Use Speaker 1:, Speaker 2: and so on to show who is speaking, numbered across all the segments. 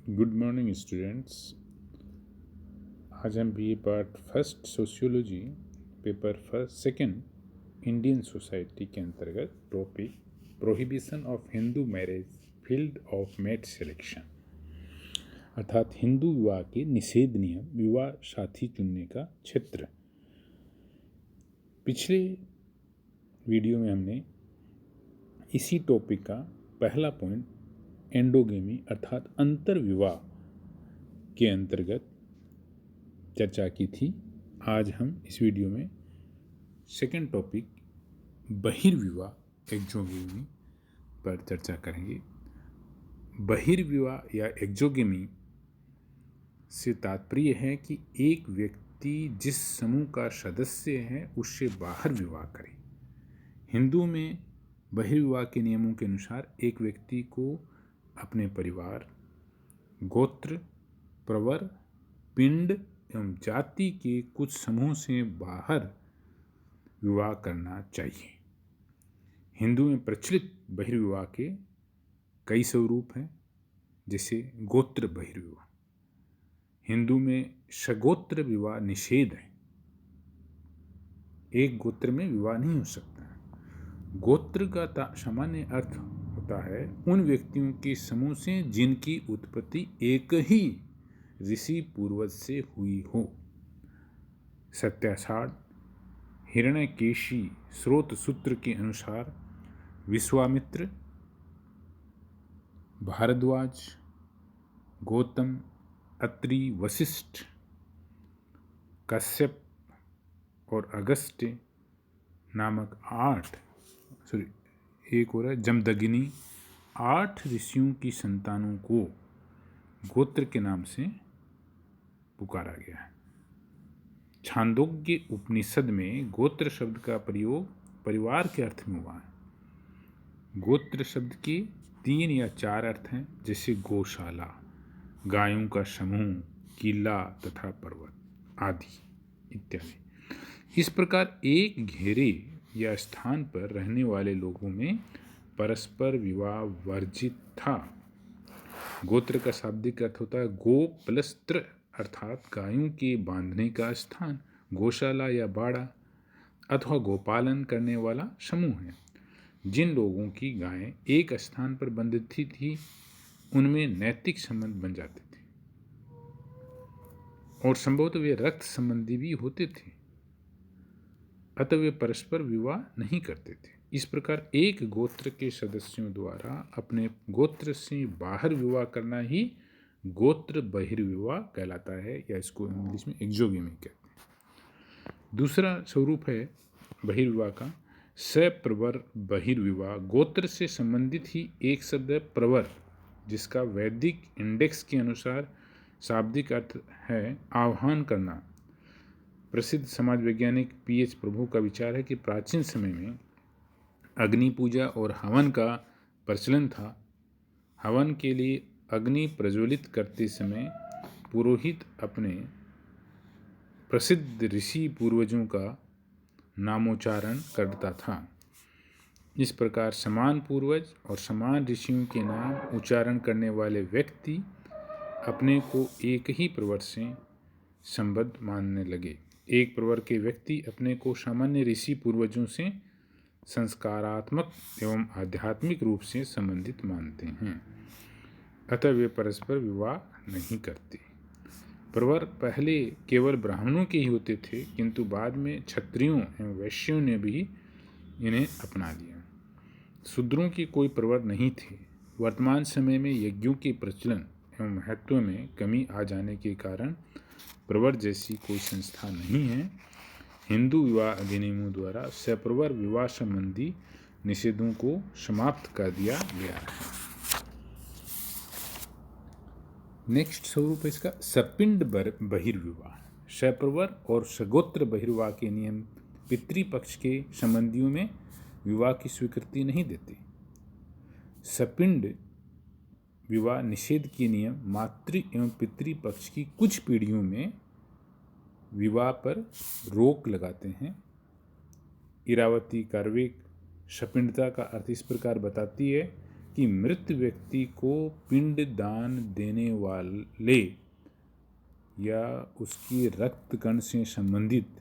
Speaker 1: Good morning students. आज हम BA part first sociology paper first second Indian society के अंतर्गत topic prohibition of Hindu marriage field of mate selection अर्थात हिंदू विवाह के निषेध नियम विवाह साथी चुनने का क्षेत्र। पिछले वीडियो में हमने इसी टॉपिक का पहला पॉइंट एंडोगेमी अर्थात अंतर विवाह के अंतर्गत चर्चा की थी। आज हम इस वीडियो में सेकंड टॉपिक बहिर्विवाह एक्सोगेमी पर चर्चा करेंगे। बहिर्विवाह या एक्सोगेमी से तात्पर्य है कि एक व्यक्ति जिस समूह का सदस्य है उससे बाहर विवाह करे। हिंदू में बहिर्विवाह के नियमों के अनुसार एक व्यक्ति को अपने परिवार, गोत्र, प्रवर, पिंड एवं जाति के कुछ समूह से बाहर विवाह करना चाहिए। हिंदू में प्रचलित बहिर्विवाह के कई स्वरूप हैं, जैसे गोत्र बहिर्विवाह। हिंदू में सगोत्र विवाह निषेध है, एक गोत्र में विवाह नहीं हो सकता। गोत्र का सामान्य अर्थ होता है उन व्यक्तियों के समूह से जिनकी उत्पत्ति एक ही ऋषि पूर्वज से हुई हो। सत्यासाड हिरण्यकेशी स्रोत सूत्र के अनुसार विश्वामित्र, भारद्वाज, गौतम, अत्रि, वशिष्ठ, कश्यप और अगस्त्य नामक जमदग्नि 8 ऋषियों की संतानों को गोत्र के नाम से पुकारा गया है। छांदोग्य उपनिषद में गोत्र शब्द का प्रयोग परिवार के अर्थ में हुआ है। गोत्र शब्द के 3 या 4 अर्थ हैं, जैसे गौशाला, गायों का समूह, किला तथा पर्वत आदि इत्यादि। इस प्रकार एक घेरे या स्थान पर रहने वाले लोगों में परस्पर विवाह वर्जित था। गोत्र का शाब्दिक अर्थ होता है गो प्लस त्र अर्थात गायों के बांधने का स्थान, गौशाला या बाड़ा अथवा गोपालन करने वाला समूह है। जिन लोगों की गायें एक स्थान पर बंधी थी उनमें नैतिक संबंध बन जाते थे और संभवतः वे रक्त संबंधी भी होते थे, अतः वे परस्पर विवाह नहीं करते थे। इस प्रकार एक गोत्र के सदस्यों द्वारा अपने गोत्र से बाहर विवाह करना ही गोत्र बहिर्विवाह कहलाता है, या इसको इंग्लिश में एक्सोगेमी कहते हैं। दूसरा स्वरूप है बहिर्विवाह का सप्रवर बहिर्विवाह। गोत्र से संबंधित ही एक शब्द है प्रवर, जिसका वैदिक इंडेक्स के अनुसार शाब्दिक अर्थ है आह्वान करना। प्रसिद्ध समाज वैज्ञानिक PH प्रभु का विचार है कि प्राचीन समय में अग्नि पूजा और हवन का प्रचलन था। हवन के लिए अग्नि प्रज्वलित करते समय पुरोहित अपने प्रसिद्ध ऋषि पूर्वजों का नामोच्चारण करता था। इस प्रकार समान पूर्वज और समान ऋषियों के नाम उच्चारण करने वाले व्यक्ति अपने को एक ही प्रवर से संबद्ध मानने लगे। एक प्रवर के व्यक्ति अपने को सामान्य ऋषि पूर्वजों से संस्कारात्मक एवं आध्यात्मिक रूप से संबंधित मानते हैं, अतः वे परस्पर विवाह नहीं करते। प्रवर पहले केवल ब्राह्मणों के ही होते थे, किंतु बाद में क्षत्रियों एवं वैश्यों ने भी इन्हें अपना लिया। शूद्रों की कोई प्रवर नहीं थे। वर्तमान समय में यज्ञों के प्रचलन एवं महत्व में कमी आ जाने के कारण प्रवर जैसी कोई संस्था नहीं है। हिंदू विवाह अधिनियमों द्वारा सप्रवर विवाह संबंधी निषेधों को समाप्त कर दिया गया है। नेक्स्ट स्वरूप है इसका सपिंड बहिर्विवाह। सप्रवर और सगोत्र बहिर्विवाह के नियम पितृपक्ष के संबंधियों में विवाह की स्वीकृति नहीं देते। सपिंड विवाह निषेध के नियम मातृ एवं पितृपक्ष की कुछ पीढ़ियों में विवाह पर रोक लगाते हैं। इरावती कार्वेक सपिंडता का अर्थ इस प्रकार बताती है कि मृत व्यक्ति को पिंड दान देने वाले या उसकी रक्त कण से संबंधित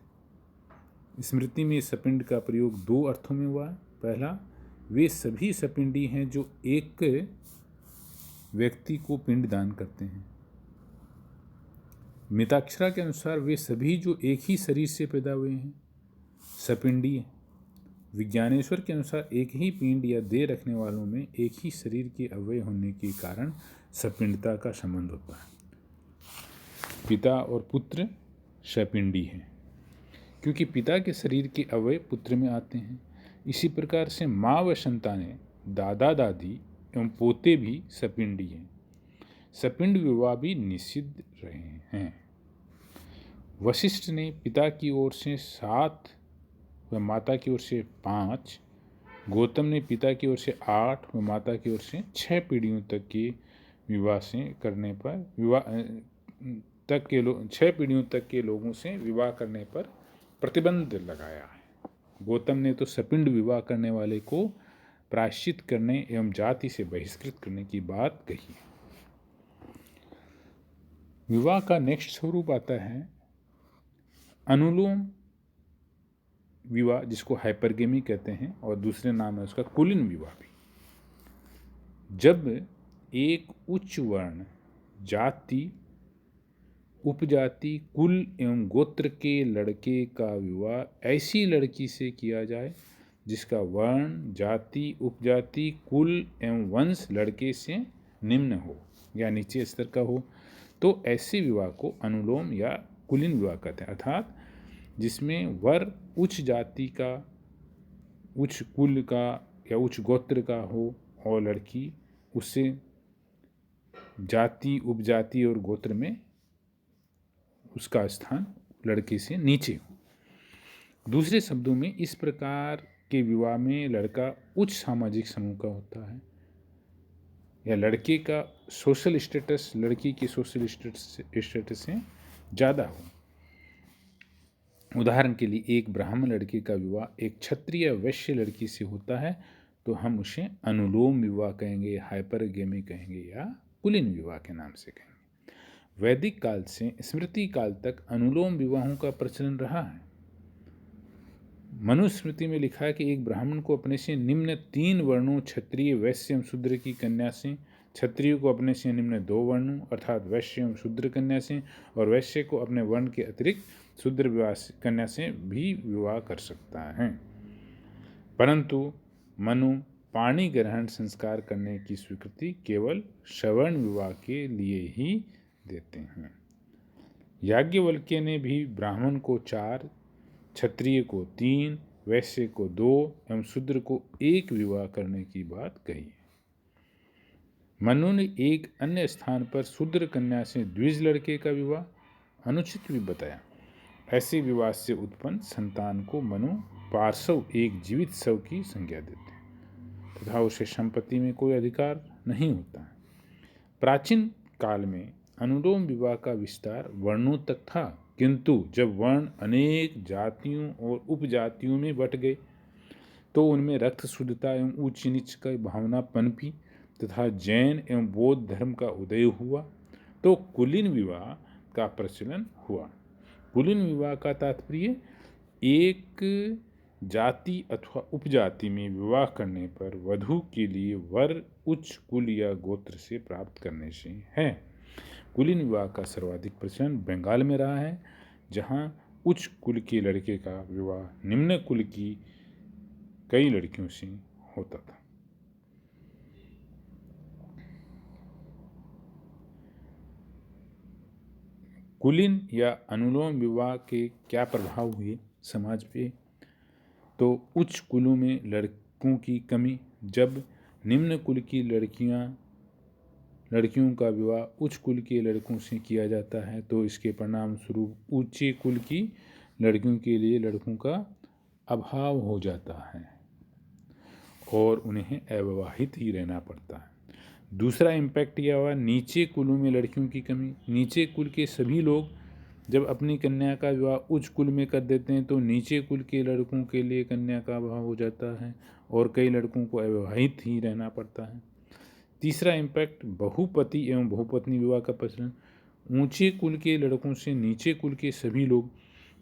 Speaker 1: स्मृति में सपिंड का प्रयोग दो अर्थों में हुआ। पहला, वे सभी सपिंडी हैं जो एक व्यक्ति को पिंड दान करते हैं। मिताक्षरा के अनुसार वे सभी जो एक ही शरीर से पैदा हुए हैं सपिंडी हैं। विज्ञानेश्वर के अनुसार एक ही पिंड या देह रखने वालों में एक ही शरीर के अवयव होने के कारण सपिंडता का संबंध होता है। पिता और पुत्र सपिंडी हैं क्योंकि पिता के शरीर के अवयव पुत्र में आते हैं। इसी प्रकार से माँ व संतानें, दादा दादी एवं पोते भी सपिंडी हैं। सपिंड विवाह भी निषिद्ध रहे हैं। वशिष्ठ ने पिता की ओर से 7 व माता की ओर से 5, गौतम ने पिता की ओर से 8 व माता की ओर से 6 पीढ़ियों तक के विवाह से करने पर 6 पीढ़ियों तक के लोगों से विवाह करने पर प्रतिबंध लगाया है। गौतम ने तो सपिंड विवाह करने वाले को प्रायश्चित करने एवं जाति से बहिष्कृत करने की बात कही। विवाह का नेक्स्ट स्वरूप आता है अनुलोम विवाह, जिसको हाइपरगेमी कहते हैं, और दूसरे नाम है उसका कुलीन विवाह भी। जब एक उच्च वर्ण, जाति, उपजाति, कुल एवं गोत्र के लड़के का विवाह ऐसी लड़की से किया जाए जिसका वर्ण, जाति, उपजाति, कुल एवं वंश लड़के से निम्न हो या नीचे स्तर का हो, तो ऐसे विवाह को अनुलोम या कुलीन विवाह कहते हैं। अर्थात जिसमें वर उच्च जाति का, उच्च कुल का या उच्च गोत्र का हो और लड़की उससे जाति, उपजाति और गोत्र में उसका स्थान लड़के से नीचे हो। दूसरे शब्दों में इस प्रकार के विवाह में लड़का उच्च सामाजिक समूह का होता है या लड़के का सोशल स्टेटस लड़की के सोशल स्टेटस से ज़्यादा हो। उदाहरण के लिए एक ब्राह्मण लड़के का विवाह एक क्षत्रिय वैश्य लड़की से होता है तो हम उसे अनुलोम विवाह कहेंगे, हाइपरगेमी कहेंगे या कुलीन विवाह के नाम से कहेंगे। वैदिक काल से स्मृति काल तक अनुलोम विवाहों का प्रचलन रहा है। मनुस्मृति में लिखा है कि एक ब्राह्मण को अपने से निम्न 3 वर्णों क्षत्रिय, वैश्य एवं शूद्र की कन्या से, क्षत्रिय को अपने से निम्न 2 वर्णों अर्थात वैश्य एवं शूद्र कन्या से और वैश्य को अपने वर्ण के अतिरिक्त शूद्र कन्या से भी विवाह कर सकता है। परंतु मनु पाणी ग्रहण संस्कार करने की स्वीकृति केवल सवर्ण विवाह के लिए ही देते हैं। याज्ञवल्क्य ने भी ब्राह्मण को 4, क्षत्रिय को 3, वैश्य को 2 एवं शूद्र को 1 विवाह करने की बात कही है। मनु ने एक अन्य स्थान पर शूद्र कन्या से द्विज लड़के का विवाह अनुचित भी बताया। ऐसे विवाह से उत्पन्न संतान को मनु पार्श्व एक जीवित शव की संज्ञा देते हैं तथा उसे संपत्ति में कोई अधिकार नहीं होता है। प्राचीन काल में अनुलोम विवाह का विस्तार वर्णों तक था, किंतु जब वर्ण अनेक जातियों और उपजातियों में बट गए तो उनमें रक्त शुद्धता एवं ऊंच नीच का भावना पनपी तथा जैन एवं बौद्ध धर्म का उदय हुआ तो कुलीन विवाह का प्रचलन हुआ। कुलीन विवाह का तात्पर्य एक जाति अथवा उपजाति में विवाह करने पर वधू के लिए वर उच्च कुल या गोत्र से प्राप्त करने से है। कुलीन विवाह का सर्वाधिक प्रचलन बंगाल में रहा है, जहाँ उच्च कुल के लड़के का विवाह निम्न कुल की कई लड़कियों से होता था। कुलीन या अनुलोम विवाह के क्या प्रभाव हुए समाज पे? तो उच्च कुलों में लड़कों की कमी। जब निम्न कुल की लड़कियों का विवाह उच्च कुल के लड़कों से किया जाता है तो इसके परिणाम स्वरूप ऊंचे कुल की लड़कियों के लिए लड़कों का अभाव हो जाता है और उन्हें अविवाहित ही रहना पड़ता है। दूसरा इम्पैक्ट यह हुआ नीचे कुलों में लड़कियों की कमी। नीचे कुल के सभी लोग जब अपनी कन्या का विवाह उच्च कुल में कर देते हैं तो नीचे कुल के लड़कों के लिए कन्या का अभाव हो जाता है और कई लड़कों को अविवाहित ही रहना पड़ता है। तीसरा इम्पैक्ट बहुपति एवं बहुपत्नी विवाह का प्रचलन। ऊंचे कुल के लड़कों से नीचे कुल के सभी लोग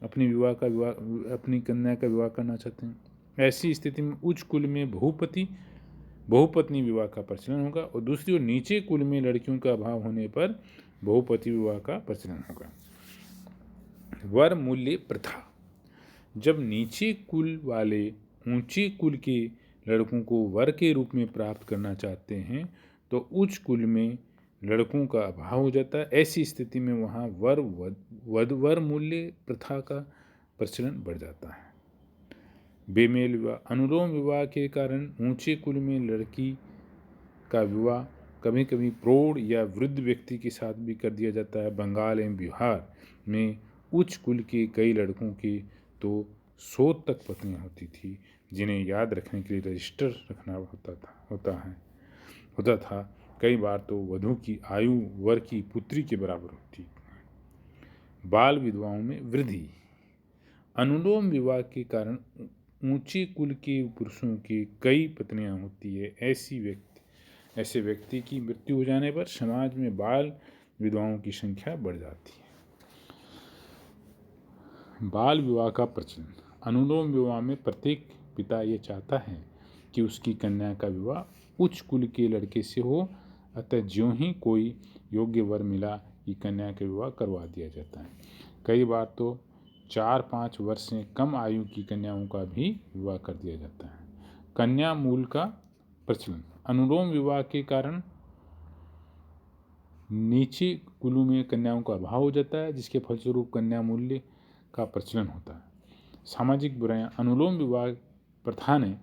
Speaker 1: अपनी कन्या का विवाह करना चाहते हैं। ऐसी स्थिति में उच्च कुल में बहुपत्नी विवाह का प्रचलन होगा और दूसरी ओर नीचे कुल में लड़कियों का अभाव होने पर बहुपति विवाह का प्रचलन होगा। वर मूल्य प्रथा। जब नीचे कुल वाले ऊंचे कुल के लड़कों को वर के रूप में प्राप्त करना चाहते हैं तो उच्च कुल में लड़कों का अभाव हो जाता है। ऐसी स्थिति में वहाँ वर मूल्य प्रथा का प्रचलन बढ़ जाता है। बेमेल विवाह। अनुलोम विवाह के कारण ऊंचे कुल में लड़की का विवाह कभी कभी प्रौढ़ या वृद्ध व्यक्ति के साथ भी कर दिया जाता है। बंगाल एवं बिहार में उच्च कुल के कई लड़कों के तो 100 तक पत्नियां होती थी, जिन्हें याद रखने के लिए रजिस्टर रखना होता था। कई बार तो वधू की आयु वर की पुत्री के बराबर होती। बाल विधवाओं में वृद्धि। अनुलोम विवाह के कारण ऊंचे कुल के पुरुषों की कई पत्नियां होती है। ऐसे व्यक्ति की मृत्यु हो जाने पर समाज में बाल विधवाओं की संख्या बढ़ जाती है। बाल विवाह का प्रचलन। अनुलोम विवाह में प्रत्येक पिता ये चाहता है कि उसकी कन्या का विवाह उच्च कुल के लड़के से हो, अतः ज्यों ही कोई योग्य वर मिला कि कन्या का विवाह करवा दिया जाता है। कई बार तो 4-5 वर्ष से कम आयु की कन्याओं का भी विवाह कर दिया जाता है। कन्या मूल का प्रचलन। अनुलोम विवाह के कारण नीचे कुलों में कन्याओं का अभाव हो जाता है, जिसके फलस्वरूप कन्या मूल्य का प्रचलन होता है। सामाजिक बुराइयां। अनुलोम विवाह प्रथा ने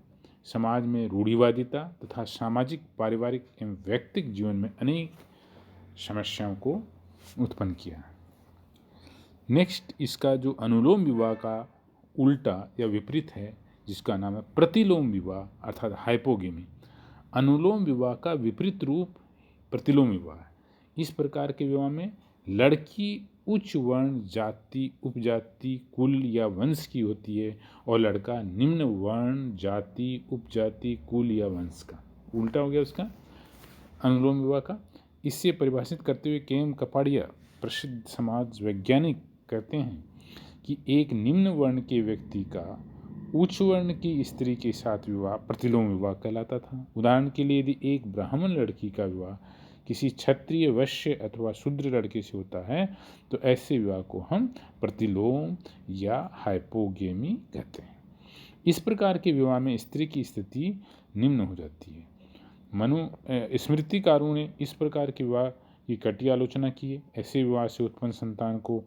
Speaker 1: समाज में रूढ़िवादिता तथा सामाजिक, पारिवारिक एवं व्यक्तिगत जीवन में अनेक समस्याओं को उत्पन्न किया। नेक्स्ट, इसका जो अनुलोम विवाह का उल्टा या विपरीत है, जिसका नाम है प्रतिलोम विवाह अर्थात हाइपोगेमी। अनुलोम विवाह का विपरीत रूप प्रतिलोम विवाह है। इस प्रकार के विवाह में लड़की उच्च वर्ण, जाति, उपजाति, कुल या वंश की होती है और लड़का निम्न वर्ण, जाति, उपजाति, कुल या वंश का। उल्टा हो गया उसका अनुलोम विवाह का। इससे परिभाषित करते हुए केएम कपाड़िया, प्रसिद्ध समाज वैज्ञानिक, कहते हैं कि एक निम्न वर्ण के व्यक्ति का उच्च वर्ण की स्त्री के साथ विवाह प्रतिलोम विवाह कहलाता था। उदाहरण के लिए यदि एक ब्राह्मण लड़की का विवाह किसी क्षत्रिय, वैश्य अथवा शूद्र लड़के से होता है तो ऐसे विवाह को हम प्रतिलोम या हाइपोगेमी कहते हैं। इस प्रकार के विवाह में स्त्री की स्थिति निम्न हो जाती है। स्मृतिकारों ने इस प्रकार के विवाह की कटी आलोचना की है। ऐसे विवाह से उत्पन्न संतान को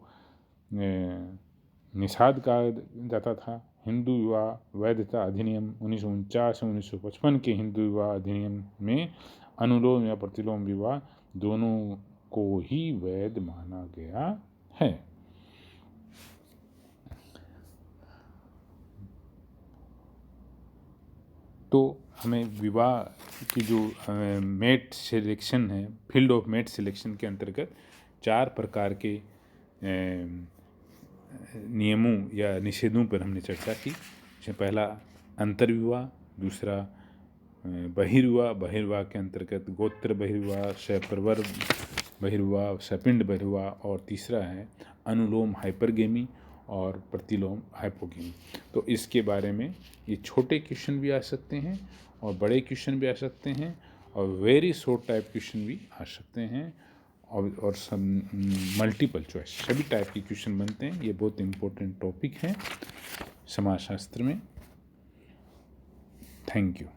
Speaker 1: निषाद कहा जाता था। हिंदू विवाह वैधता अधिनियम 1949 और 1955 के हिंदू विवाह अधिनियम में अनुलोम या प्रतिलोम विवाह दोनों को ही वैध माना गया है। तो हमें विवाह की जो मेट सिलेक्शन है, फील्ड ऑफ मेट सिलेक्शन के अंतर्गत 4 प्रकार के नियमों या निषेधों पर हमने चर्चा की। पहला अंतर्विवाह, दूसरा बहिर्विवाह के अंतर्गत गोत्र बहिर्विवाह, सप्रवर बहिर्विवाह, सपिंड बहिर्विवाह, और तीसरा है अनुलोम हाइपरगेमी और प्रतिलोम हाइपोगेमी। तो इसके बारे में ये छोटे क्वेश्चन भी आ सकते हैं और बड़े क्वेश्चन भी आ सकते हैं और वेरी शॉर्ट टाइप क्वेश्चन भी आ सकते हैं और सब मल्टीपल चॉइस सभी टाइप के क्वेश्चन बनते हैं। ये बहुत इम्पोर्टेंट टॉपिक है समाजशास्त्र में। Thank you.